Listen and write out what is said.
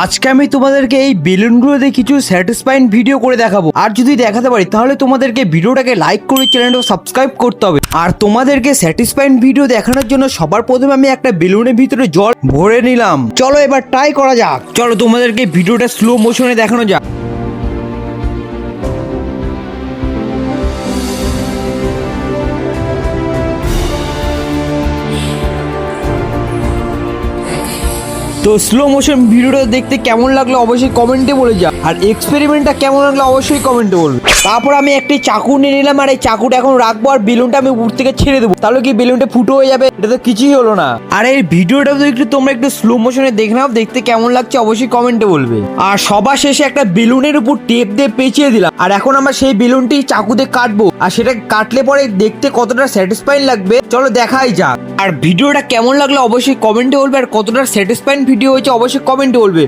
আজকে আমি তোমাদেরকে এই বেলুনগুলো দিয়ে কিছু স্যাটিসফাইং ভিডিও করে দেখাবো। আর যদি দেখাতে পারি তাহলে তোমাদেরকে ভিডিওটাকে লাইক করে চ্যানেলটা সাবস্ক্রাইব করতে হবে। আর তোমাদেরকে স্যাটিসফাইং ভিডিও দেখানোর জন্য সবার প্রথমে আমি একটা বেলুনের ভিতরে জল ভরে নিলাম। চলো এবার ট্রাই করা যাক। চলো তোমাদেরকে ভিডিওটা স্লো মোশনে দেখানো যাক। তো স্লো মোশন ভিডিওটা দেখতে কেমন লাগলো অবশ্যই কমেন্টে বলে যা। আর এক্সপেরিমেন্টটা কেমন লাগলো অবশ্যই কমেন্টে বলবে। তারপর আমি একটি চাকু নিয়ে নিলাম, আর এই চাকুটা এখন রাখবো আর বেলুনটা আমি উপর থেকে ছেড়ে দেবো। তাহলে কি বেলুনটা ফুটো হয়ে যাবে? এটা তো কিছুই হলো না। আর এই ভিডিওটা তো একটু তোমরা একটু স্লো মোশনে দেখে নাও, দেখতে কেমন লাগছে অবশ্যই কমেন্টে বলবে। আর সবার শেষে একটা বেলুনের উপর টেপ দিয়ে পেঁচিয়ে দিলাম। আর এখন আমরা সেই বেলুনটি চাকু দিয়ে কাটবো, আর সেটা কাটলে পরে দেখতে কতটা স্যাটিসফাইং লাগবে চলো দেখাই যাক। আর ভিডিওটা কেমন লাগলো অবশ্যই কমেন্টে বলবে, আর কতটা স্যাটিসফাইং ভিডিও হয়েছে অবশ্যই কমেন্টে বলবে।